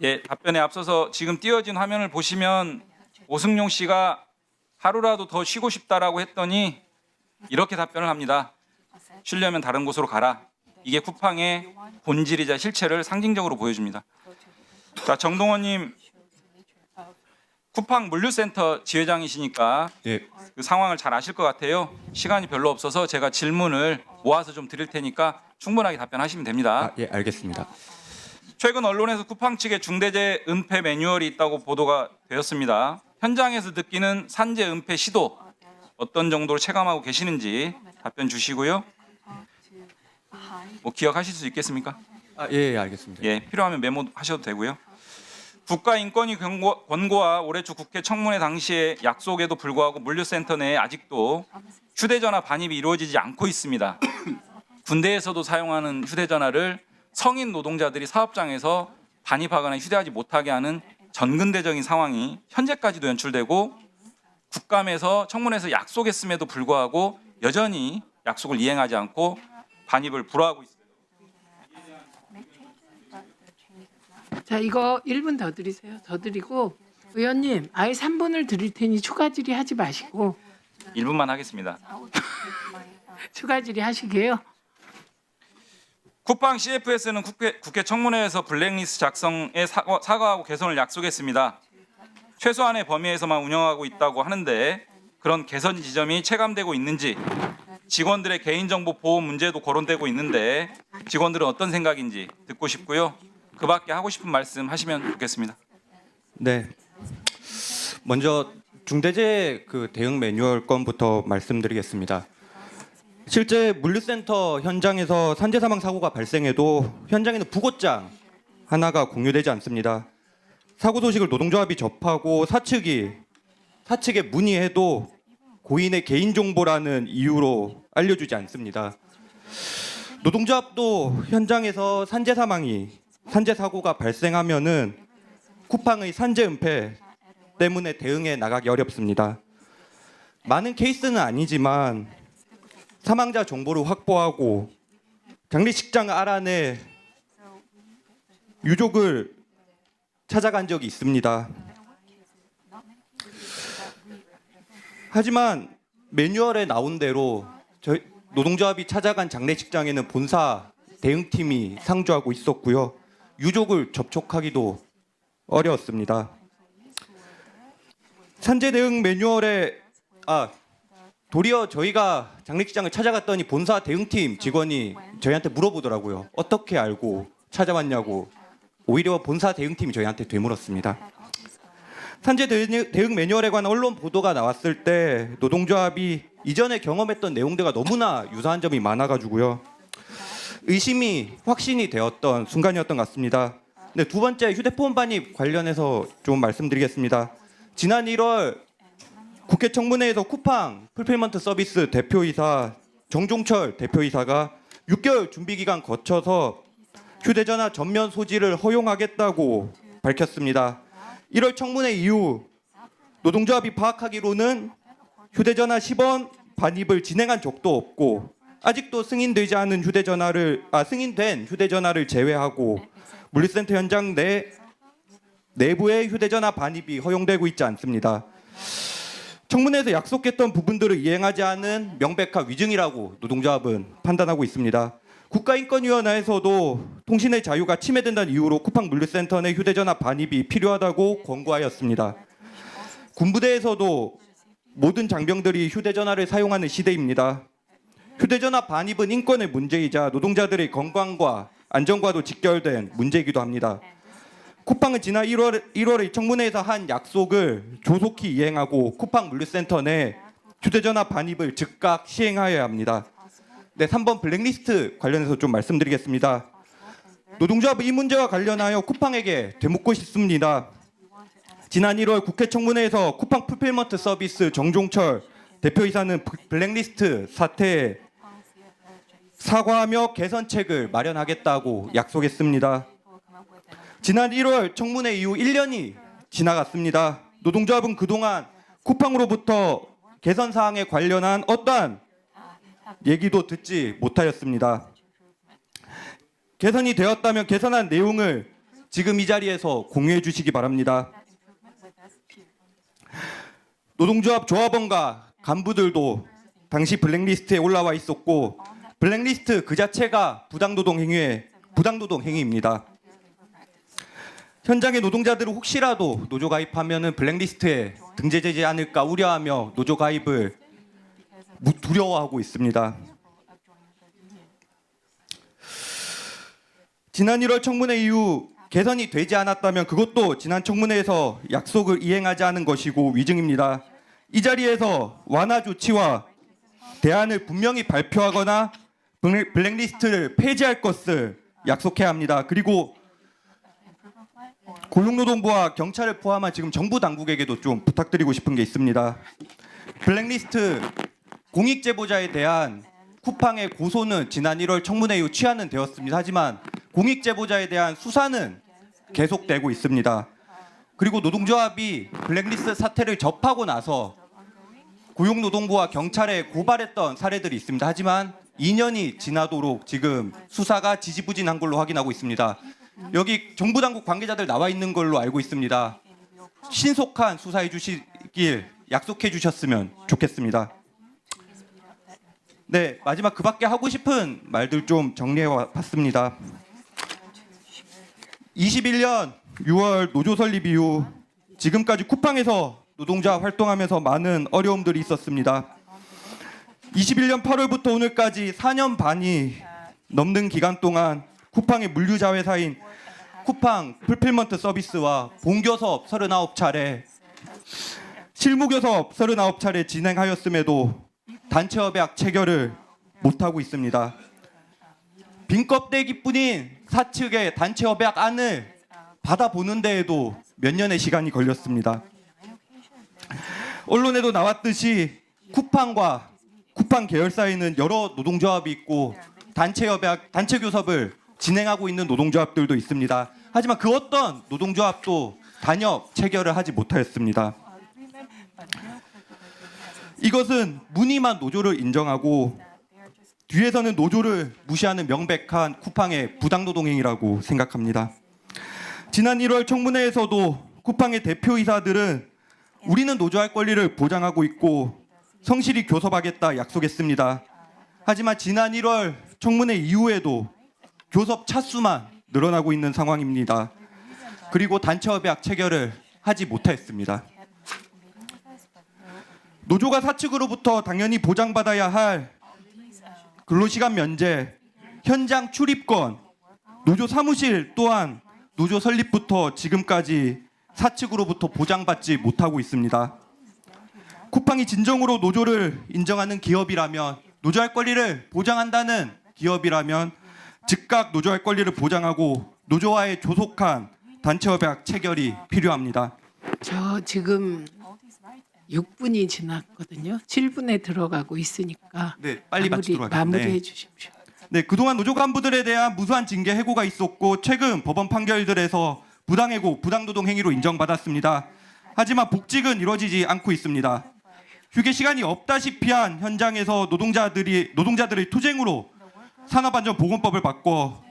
예, 답변에 앞서서 지금 띄어진 화면을 보시면 오승용 씨가 하루라도 더 쉬고 싶다라고 했더니 이렇게 답변을 합니다. 쉬려면 다른 곳으로 가라. 이게 쿠팡의 본질이자 실체를 상징적으로 보여줍니다. 자, 정동원님, 쿠팡 물류센터 지회장이시니까 예, 그 상황을 잘 아실 것 같아요. 시간이 별로 없어서 제가 질문을 모아서 좀 드릴 테니까 충분하게 답변하시면 됩니다. 예, 알겠습니다. 최근 언론에서 쿠팡 측의 중대재해 은폐 매뉴얼이 있다고 보도가 되었습니다. 현장에서 느끼는 산재 은폐 시도 어떤 정도로 체감하고 계시는지 답변 주시고요. 뭐 기억하실 수 있겠습니까? 예, 알겠습니다. 예, 필요하면 메모하셔도 되고요. 국가인권위 권고와 올해 초 국회 청문회 당시의 약속에도 불구하고 물류센터 내에 아직도 휴대전화 반입이 이루어지지 않고 있습니다. 군대에서도 사용하는 휴대전화를 성인 노동자들이 사업장에서 반입하거나 휴대하지 못하게 하는 전근대적인 상황이 현재까지도 연출되고 국감에서 청문회에서 약속했음에도 불구하고 여전히 약속을 이행하지 않고 반입을 불허하고 있습니다. 자, 이거 1분 더 드리세요. 더 드리고 의원님 아예 3분을 드릴 테니 추가 질의하지 마시고 1분만 하겠습니다. 추가 질의하시게요. 쿠팡 CFS는 국회 청문회에서 블랙리스트 작성에 사과하고 개선을 약속했습니다. 최소한의 범위에서만 운영하고 있다고 하는데 그런 개선 지점이 체감되고 있는지, 직원들의 개인정보 보호 문제도 거론되고 있는데 직원들은 어떤 생각인지 듣고 싶고요. 그 밖에 하고 싶은 말씀 하시면 좋겠습니다. 네. 먼저 중대재해 대응 매뉴얼 건부터 말씀드리겠습니다. 실제 물류센터 현장에서 산재 사망 사고가 발생해도 현장에는 부고장 하나가 공유되지 않습니다. 사고 소식을 노동조합이 접하고 사측에 문의해도 고인의 개인정보라는 이유로 알려주지 않습니다. 노동조합도 현장에서 산재 사고가 발생하면은 쿠팡의 산재 은폐 때문에 대응해 나가기 어렵습니다. 많은 케이스는 아니지만 사망자 정보를 확보하고 장례식장 알아내 유족을 찾아간 적이 있습니다. 하지만 매뉴얼에 나온 대로 저희 노동조합이 찾아간 장례식장에는 본사 대응팀이 상주하고 있었고요. 유족을 접촉하기도 어려웠습니다. 산재 대응 매뉴얼에 도리어 저희가 장례식장을 찾아갔더니 본사 대응팀 직원이 저희한테 물어보더라고요. 어떻게 알고 찾아왔냐고. 오히려 본사 대응팀이 저희한테 되물었습니다. 산재 대응 매뉴얼에 관한 언론 보도가 나왔을 때 노동조합이 이전에 경험했던 내용들과 너무나 유사한 점이 많아가지고요. 의심이 확신이 되었던 순간이었던 것 같습니다. 네, 두 번째 휴대폰 반입 관련해서 좀 말씀드리겠습니다. 지난 1월 국회 청문회에서 쿠팡 풀필먼트 서비스 대표이사 정종철 대표이사가 6개월 준비기간 거쳐서 휴대전화 전면 소지를 허용하겠다고 밝혔습니다. 1월 청문회 이후 노동조합이 파악하기로는 휴대전화 10원 반입을 진행한 적도 없고 아직도 승인된 휴대전화를 제외하고 물류센터 현장 내부의 휴대전화 반입이 허용되고 있지 않습니다. 청문회에서 약속했던 부분들을 이행하지 않은 명백한 위증이라고 노동조합은 판단하고 있습니다. 국가인권위원회에서도 통신의 자유가 침해된다는 이유로 쿠팡 물류센터 내 휴대전화 반입이 필요하다고 권고하였습니다. 군부대에서도 모든 장병들이 휴대전화를 사용하는 시대입니다. 휴대전화 반입은 인권의 문제이자 노동자들의 건강과 안전과도 직결된 문제이기도 합니다. 쿠팡은 지난 1월에 청문회에서 한 약속을 조속히 이행하고 쿠팡 물류센터 내 휴대전화 반입을 즉각 시행하여야 합니다. 네, 3번 블랙리스트 관련해서 좀 말씀드리겠습니다. 노동조합은 이 문제와 관련하여 쿠팡에게 되묻고 싶습니다. 지난 1월 국회 청문회에서 쿠팡 풀필먼트 서비스 정종철 대표이사는 블랙리스트 사태에 사과하며 개선책을 마련하겠다고 약속했습니다. 지난 1월 청문회 이후 1년이 지나갔습니다. 노동조합은 그동안 쿠팡으로부터 개선 사항에 관련한 어떠한 얘기도 듣지 못하였습니다. 개선이 되었다면 개선한 내용을 지금 이 자리에서 공유해 주시기 바랍니다. 노동조합 조합원과 간부들도 당시 블랙리스트에 올라와 있었고 블랙리스트 그 자체가 부당노동 행위입니다. 현장의 노동자들은 혹시라도 노조 가입하면은 블랙리스트에 등재되지 않을까 우려하며 노조 가입을 두려워하고 있습니다. 지난 1월 청문회 이후 개선이 되지 않았다면 그것도 지난 청문회에서 약속을 이행하지 않은 것이고 위증입니다. 이 자리에서 완화 조치와 대안을 분명히 발표하거나 블랙리스트를 폐지할 것을 약속해야 합니다. 그리고 고용노동부와 경찰을 포함한 지금 정부 당국에게도 좀 부탁드리고 싶은 게 있습니다. 블랙리스트 공익제보자에 대한 쿠팡의 고소는 지난 1월 청문회 이후 취하는 되었습니다. 하지만 공익제보자에 대한 수사는 계속되고 있습니다. 그리고 노동조합이 블랙리스트 사태를 접하고 나서 고용노동부와 경찰에 고발했던 사례들이 있습니다. 하지만 2년이 지나도록 지금 수사가 지지부진한 걸로 확인하고 있습니다. 여기 정부 당국 관계자들 나와 있는 걸로 알고 있습니다. 신속한 수사해 주시길 약속해 주셨으면 좋겠습니다. 네, 마지막 그밖에 하고 싶은 말들 좀 정리해 봤습니다. 21년 6월 노조 설립 이후 지금까지 쿠팡에서 노동자 활동하면서 많은 어려움들이 있었습니다. 21년 8월부터 오늘까지 4년 반이 넘는 기간 동안 쿠팡의 물류자 회사인 쿠팡 풀필먼트 서비스와 본교섭 39차례, 실무교섭 39차례 진행하였음에도 단체협약 체결을 못하고 있습니다. 빈 껍데기뿐인 사측의 단체협약 안을 받아보는 데에도 몇 년의 시간이 걸렸습니다. 언론에도 나왔듯이 쿠팡과 쿠팡 계열사에는 여러 노동조합이 있고 단체협약, 단체교섭을 진행하고 있는 노동조합들도 있습니다. 하지만 그 어떤 노동조합도 단협 체결을 하지 못하였습니다. 이것은 무늬만 노조를 인정하고 뒤에서는 노조를 무시하는 명백한 쿠팡의 부당노동행위라고 생각합니다. 지난 1월 청문회에서도 쿠팡의 대표이사들은 우리는 노조할 권리를 보장하고 있고 성실히 교섭하겠다 약속했습니다. 하지만 지난 1월 청문회 이후에도 교섭 차수만 늘어나고 있는 상황입니다. 그리고 단체협약 체결을 하지 못했습니다. 노조가 사측으로부터 당연히 보장받아야 할 근로시간 면제, 현장 출입권, 노조 사무실 또한 노조 설립부터 지금까지 사측으로부터 보장받지 못하고 있습니다. 쿠팡이 진정으로 노조를 인정하는 기업이라면, 노조할 권리를 보장한다는 기업이라면 즉각 노조할 권리를 보장하고 노조와의 조속한 단체협약 체결이 필요합니다. 저 지금 6분이 지났거든요. 7분에 들어가고 있으니까 네, 빨리 마치도록 하겠습니다. 마무리해 네. 주십시오. 네, 그동안 노조 간부들에 대한 무수한 징계 해고가 있었고 최근 법원 판결들에서 부당해고, 부당노동 행위로 인정받았습니다. 하지만 복직은 이루어지지 않고 있습니다. 휴게 시간이 없다시피 한 현장에서 노동자들의 투쟁으로 산업안전보건법을 바꿔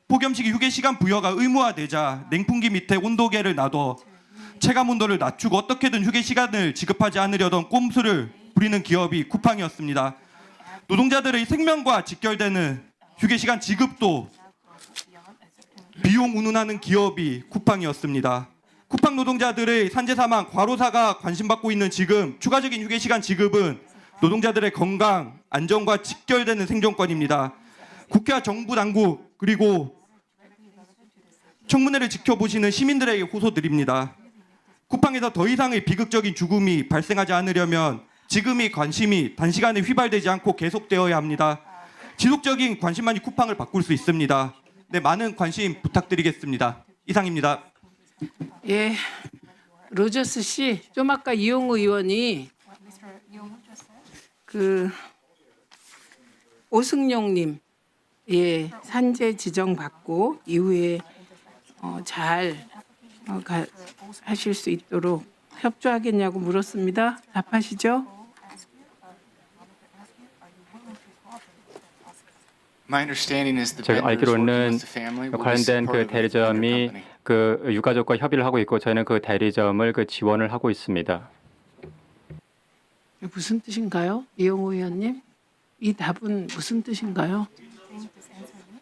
폭염시기 휴게 시간 부여가 의무화되자 냉풍기 밑에 온도계를 놔둬 체감 온도를 낮추고 어떻게든 휴게 시간을 지급하지 않으려던 꼼수를 부리는 기업이 쿠팡이었습니다. 노동자들의 생명과 직결되는 휴게 시간 지급도 비용 운운하는 기업이 쿠팡이었습니다. 쿠팡 노동자들의 산재 사망, 과로사가 관심받고 있는 지금 추가적인 휴게 시간 지급은 노동자들의 건강, 안전과 직결되는 생존권입니다. 국회와 정부 당국 그리고 청문회를 지켜보시는 시민들에게 호소드립니다. 쿠팡에서 더 이상의 비극적인 죽음이 발생하지 않으려면 지금의 관심이 단시간에 휘발되지 않고 계속되어야 합니다. 지속적인 관심만이 쿠팡을 바꿀 수 있습니다. 네, 많은 관심 부탁드리겠습니다. 이상입니다. 예, 로저스 씨, 좀 아까 이용우 의원이 그 오승용님 예 산재 지정 받고 이후에 잘 하실 수 있도록 협조하겠냐고 물었습니다. 답하시죠. 제가 알기로는 관련된 그 대리점이 그 유가족과 협의를 하고 있고 저희는 그 대리점을 그 지원을 하고 있습니다. 무슨 뜻인가요, 이용호 의원님? 이 답은 무슨 뜻인가요?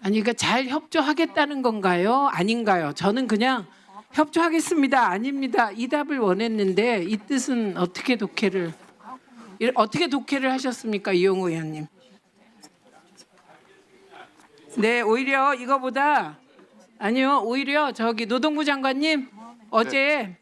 아니, 그러니까 잘 협조하겠다는 건가요? 아닌가요? 저는 그냥 협조하겠습니다. 아닙니다. 이 답을 원했는데 이 뜻은 어떻게 독해를 하셨습니까, 이용호 의원님? 네, 오히려 이거보다 아니요, 오히려 저기 노동부 장관님 어제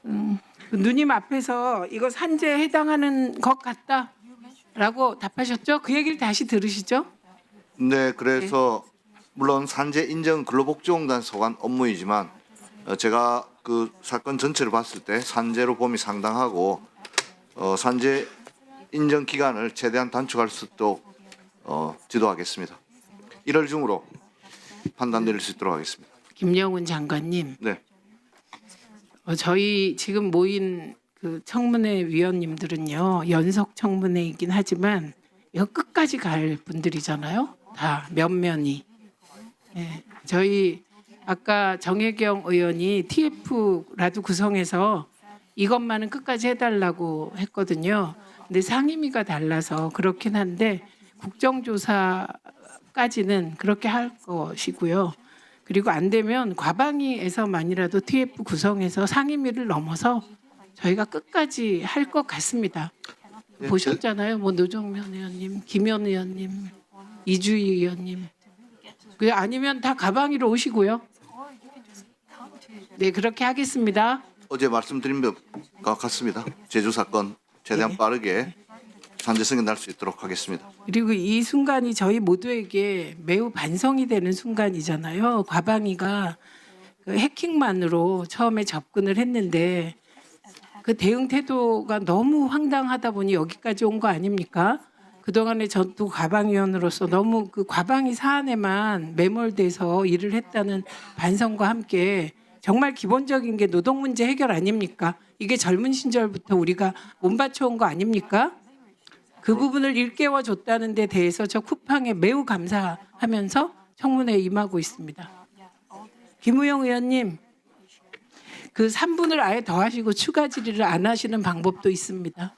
그 누님 앞에서 이거 산재에 해당하는 것 같다라고 답하셨죠? 그 얘기를 다시 들으시죠? 네, 그래서 물론 산재 인정 근로복지공단 소관 업무이지만 제가 그 사건 전체를 봤을 때 산재로 범위 상당하고 산재 인정 기간을 최대한 단축할 수 있도록 지도하겠습니다. 1월 중으로 판단 내릴 수 있도록 하겠습니다. 김영훈 장관님, 네. 저희 지금 모인 그 청문회 위원님들은요, 연석 청문회이긴 하지만 이거 끝까지 갈 분들이잖아요. 다 면면이. 예, 저희 아까 정혜경 의원이 TF라도 구성해서 이것만은 끝까지 해달라고 했거든요. 근데 상임위가 달라서 그렇긴 한데 국정조사까지는 그렇게 할 것이고요. 그리고 안 되면 과방위에서만이라도 TF 구성해서 상임위를 넘어서 저희가 끝까지 할 것 같습니다. 네, 보셨잖아요. 뭐 노정면 의원님, 김현 의원님, 이주희 의원님. 그 아니면 다 가방위로 오시고요. 네, 그렇게 하겠습니다. 어제 말씀드린 것과 같습니다. 제주 사건 최대한 네. 빠르게 산재성이 날 수 있도록 하겠습니다. 그리고 이 순간이 저희 모두에게 매우 반성이 되는 순간이잖아요. 과방위가 그 해킹만으로 처음에 접근을 했는데 그 대응 태도가 너무 황당하다 보니 여기까지 온 거 아닙니까? 그동안에 저도 과방위원으로서 너무 그 과방위 사안에만 매몰돼서 일을 했다는 반성과 함께 정말 기본적인 게 노동 문제 해결 아닙니까? 이게 젊은 시절부터 우리가 몸바쳐온 거 아닙니까? 그 부분을 일깨워 줬다는 데 대해서 저 쿠팡에 매우 감사하면서 청문회에 임하고 있습니다. 김우영 의원님, 그 3분을 아예 더하시고 추가 질의를 안 하시는 방법도 있습니다.